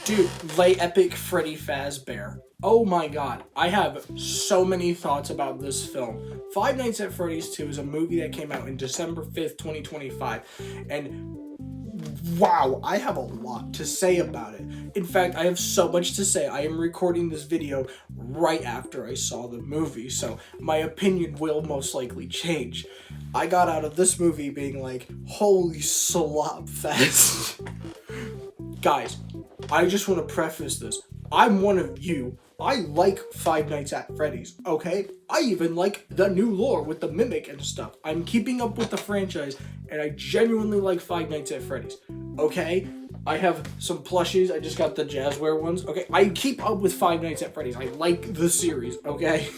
Dude, lay epic Freddy Fazbear. Oh my god, I have so many thoughts about this film. Five Nights at Freddy's 2 is a movie that came out in December 5th, 2025, and wow, I have a lot to say about it. In fact, I have so much to say. I am recording this video right after I saw the movie, so my opinion will most likely change. I got out of this movie being like, holy slop fest. Guys, I just want to preface this. I'm one of you. I like Five Nights at Freddy's, okay? I even like the new lore with the Mimic and stuff. I'm keeping up with the franchise, and I genuinely like Five Nights at Freddy's, okay? I have some plushies. I just got the Jazzware ones, okay? I keep up with Five Nights at Freddy's. I like the series, okay?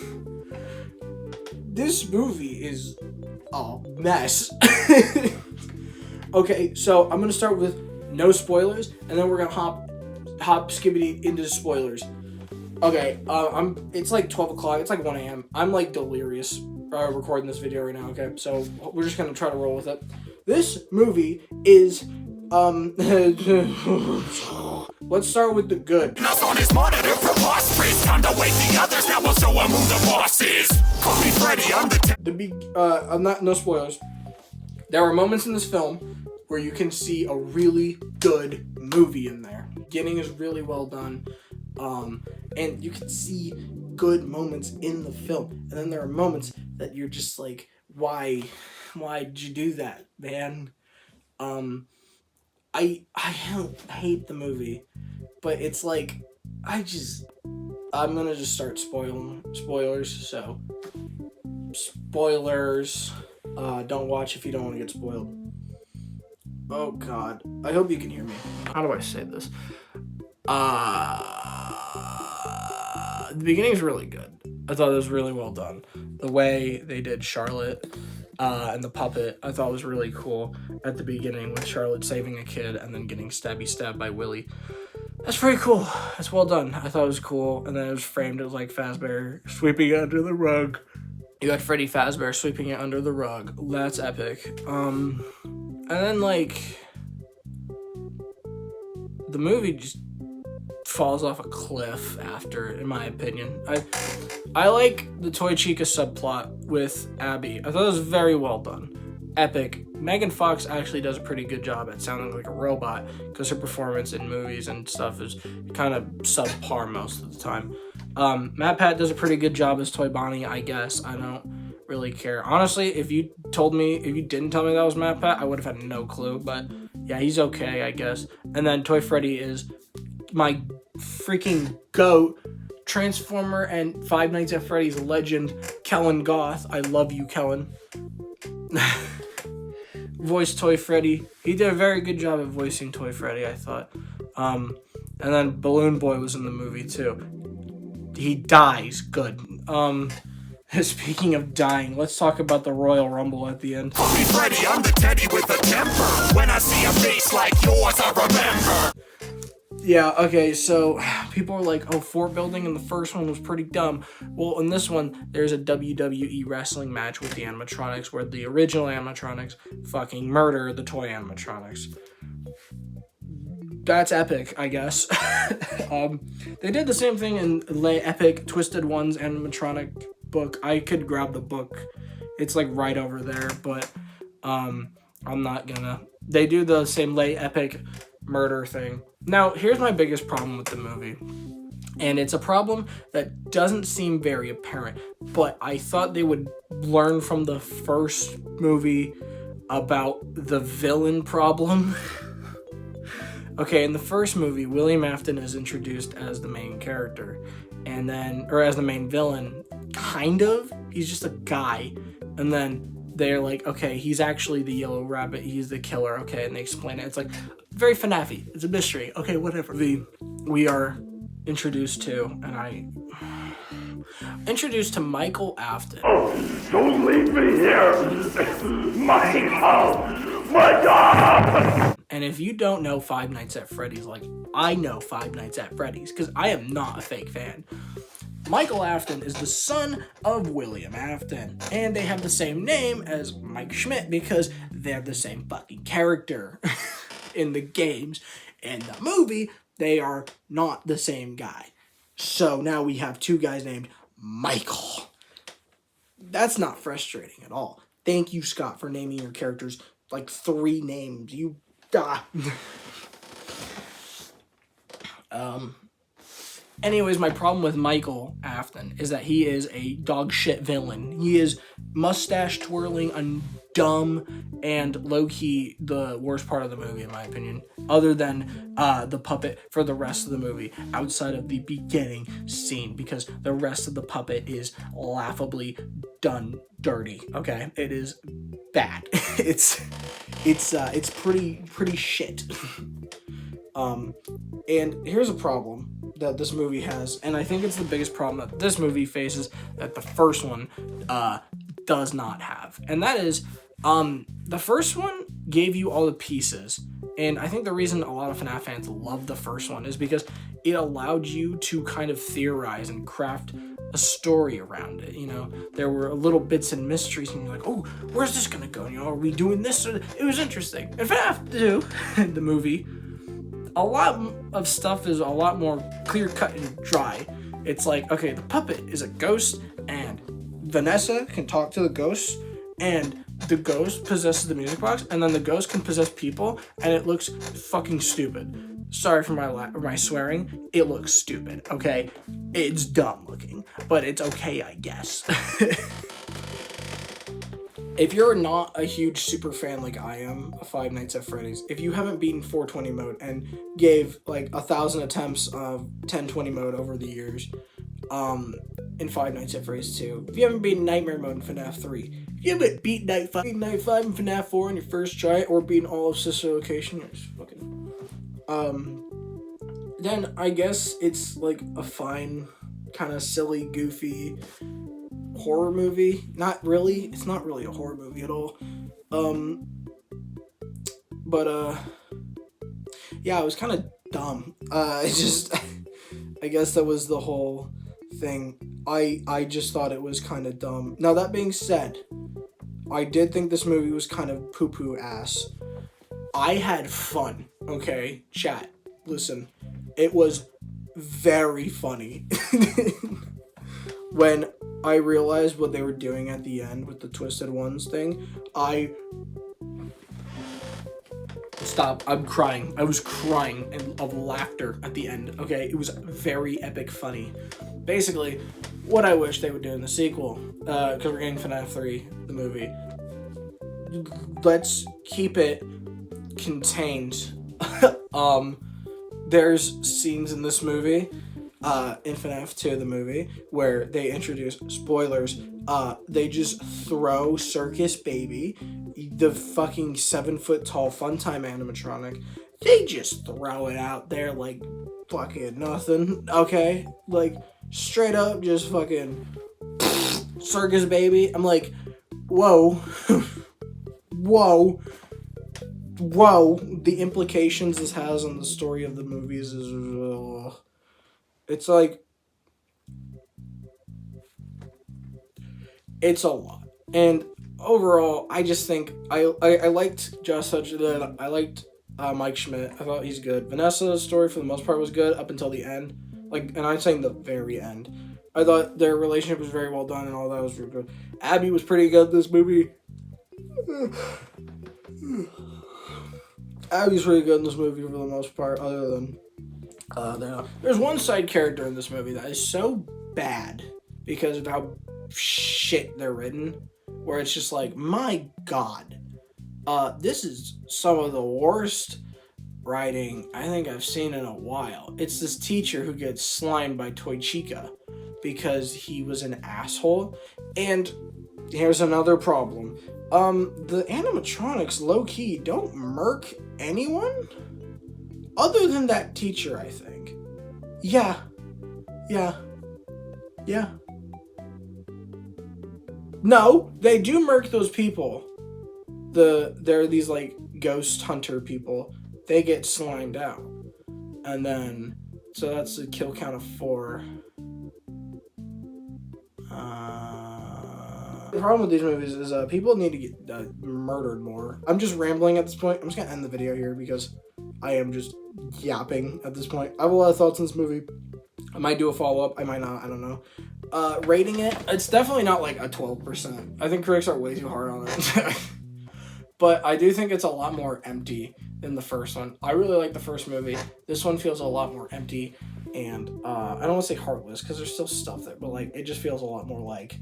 This movie is a mess. Okay, so I'm going to start with no spoilers, and then we're going to hop skibbity into spoilers. Okay, it's like 12 o'clock, it's like 1 a.m. I'm like delirious recording this video right now, okay? So we're just gonna try to roll with it. This movie is, let's start with the good. On his monitor for boss race, time to wake the others, now we'll show him who the boss is. Call me Freddy, I'm the no spoilers. There are moments in this film where you can see a really good movie in there. The beginning is really well done. And you can see good moments in the film, and then there are moments that you're just like, why'd you do that, man? I hate the movie, but it's like, I'm gonna just start spoilers, so, spoilers, don't watch if you don't want to get spoiled. Oh god, I hope you can hear me. How do I say this? The beginning's really good. I thought it was really well done. The way they did Charlotte and the puppet, I thought was really cool at the beginning with Charlotte saving a kid and then getting stabbed by Willie. That's pretty cool. That's well done. I thought it was cool. And then it was framed as like Fazbear sweeping it under the rug. You got Freddy Fazbear sweeping it under the rug. That's epic. And then like the movie just falls off a cliff after, in my opinion. I like the Toy Chica subplot with Abby. I thought it was very well done. Epic. Megan Fox actually does a pretty good job at sounding like a robot, because her performance in movies and stuff is kind of subpar most of the time. Matt Pat does a pretty good job as Toy Bonnie, I guess. I don't really care. Honestly, if you didn't tell me that was Matt Pat, I would have had no clue, but yeah, he's okay, I guess. And then Toy Freddy is my freaking GOAT, Transformer and Five Nights at Freddy's legend, Kellen Goth. I love you, Kellen. Voice Toy Freddy. He did a very good job at voicing Toy Freddy, I thought. And then Balloon Boy was in the movie too. He dies. Good. Speaking of dying, let's talk about the Royal Rumble at the end. Call me Freddy, I'm the teddy with a temper. When I see a face like yours, I remember. Yeah, okay, so people are like, oh, fort building in the first one was pretty dumb. Well, in this one, there's a WWE wrestling match with the animatronics where the original animatronics fucking murder the toy animatronics. That's epic, I guess. They did the same thing in the Epic Twisted Ones animatronic book. I could grab the book. It's like right over there, but I'm not gonna. They do the same lay epic murder thing. Now, here's my biggest problem with the movie. And it's a problem that doesn't seem very apparent, but I thought they would learn from the first movie about the villain problem. Okay, in the first movie, William Afton is introduced as the main character, and then, or as the main villain, kind of. He's just a guy, and then they're like, okay, he's actually the yellow rabbit, he's the killer, okay, and they explain it. It's like, very Fnaf-y. It's a mystery. Okay, whatever. We are introduced to, introduced to Michael Afton. Oh, don't leave me here! My God! And if you don't know Five Nights at Freddy's, like I know Five Nights at Freddy's, because I am not a fake fan. Michael Afton is the son of William Afton, and they have the same name as Mike Schmidt because they're the same fucking character in the games. In the movie, They are not the same guy. So now we have two guys named Michael. That's not frustrating at all. Thank you, Scott, for naming your characters like 3 names. You Anyways, my problem with Michael Afton is that he is a dog shit villain. He is mustache twirling and dumb and low-key the worst part of the movie, in my opinion, other than the puppet for the rest of the movie, outside of the beginning scene, because the rest of the puppet is laughably done dirty. Okay, it is bad. it's pretty shit. And here's a problem that this movie has, and I think it's the biggest problem that this movie faces that the first one does not have, and that is the first one gave you all the pieces, and I think the reason a lot of FNAF fans love the first one is because it allowed you to kind of theorize and craft a story around it. You know, there were little bits and mysteries, and you're like, oh, where's this gonna go? You know, are we doing this? It was interesting. And FNAF 2, the movie, a lot of stuff is a lot more clear-cut and dry. It's like, okay, the puppet is a ghost, and Vanessa can talk to the ghost, and the ghost possesses the music box, and then the ghost can possess people, and it looks fucking stupid. Sorry for my swearing. It looks stupid, okay? It's dumb looking, but it's okay, I guess. If you're not a huge super fan like I am of Five Nights at Freddy's, if you haven't beaten 420 mode and gave like 1,000 attempts of 1020 mode over the years, in Five Nights at Freddy's 2, if you haven't beaten Nightmare mode in FNAF 3, if you haven't beat Night 5 in FNAF 4 on your first try, or beaten all of Sister Location, you're just fucking, then I guess it's like a fine, kind of silly, goofy horror movie. Not really. It's not really a horror movie at all. But yeah, it was kind of dumb. It's just, I guess that was the whole thing. I just thought it was kind of dumb. Now, that being said, I did think this movie was kind of poo-poo ass. I had fun, okay? Chat, listen. It was very funny. When I realized what they were doing at the end with the Twisted Ones thing, Stop, I'm crying. I was crying of laughter at the end, okay? It was very epic funny. Basically, what I wish they would do in the sequel, because we're getting FNAF 3, the movie, let's keep it contained. There's scenes in this movie, in FNAF 2, the movie, where they introduce, spoilers, they just throw Circus Baby, the fucking 7-foot-tall Funtime animatronic, they just throw it out there like fucking nothing, okay? Like, straight up, just fucking Circus Baby. I'm like, whoa. Whoa. The implications this has on the story of the movies is... it's like, it's a lot. And overall, I just think I liked Josh Hutcherson. I liked Mike Schmidt. I thought he's good. Vanessa's story for the most part was good up until the end. Like, and I'm saying the very end. I thought their relationship was very well done and all that was really good. Abby was pretty good in this movie. Abby's pretty good in this movie for the most part, other than there's one side character in this movie that is so bad because of how shit they're written, where it's just like, my god, this is some of the worst writing I think I've seen in a while. It's this teacher who gets slimed by Toy Chica because he was an asshole. And here's another problem. The animatronics low-key don't murk anyone other than that teacher, I think. Yeah. No, they do murk those people. They're these like ghost hunter people. They get slimed out. And then, so that's a kill count of 4. The problem with these movies is people need to get murdered more. I'm just rambling at this point. I'm just going to end the video here because I am just yapping at this point. I have a lot of thoughts on this movie. I might do a follow-up. I might not. I don't know. Rating it, it's definitely not like a 12%. I think critics are way too hard on it. But I do think it's a lot more empty than the first one. I really like the first movie. This one feels a lot more empty, and I don't want to say heartless because there's still stuff there, but like it just feels a lot more like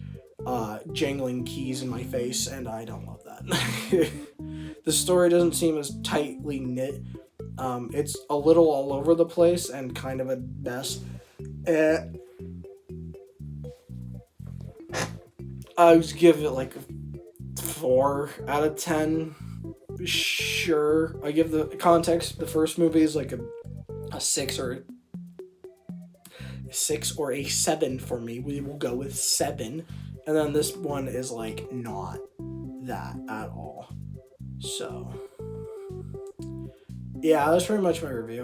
jangling keys in my face, and I don't love that. The story doesn't seem as tightly knit. It's a little all over the place and kind of a mess. I would give it like a 4 out of 10. Sure. I give the context. The first movie is like a 6 or a 7 for me. We will go with 7. And then this one is like not that at all. So yeah, that's pretty much my review.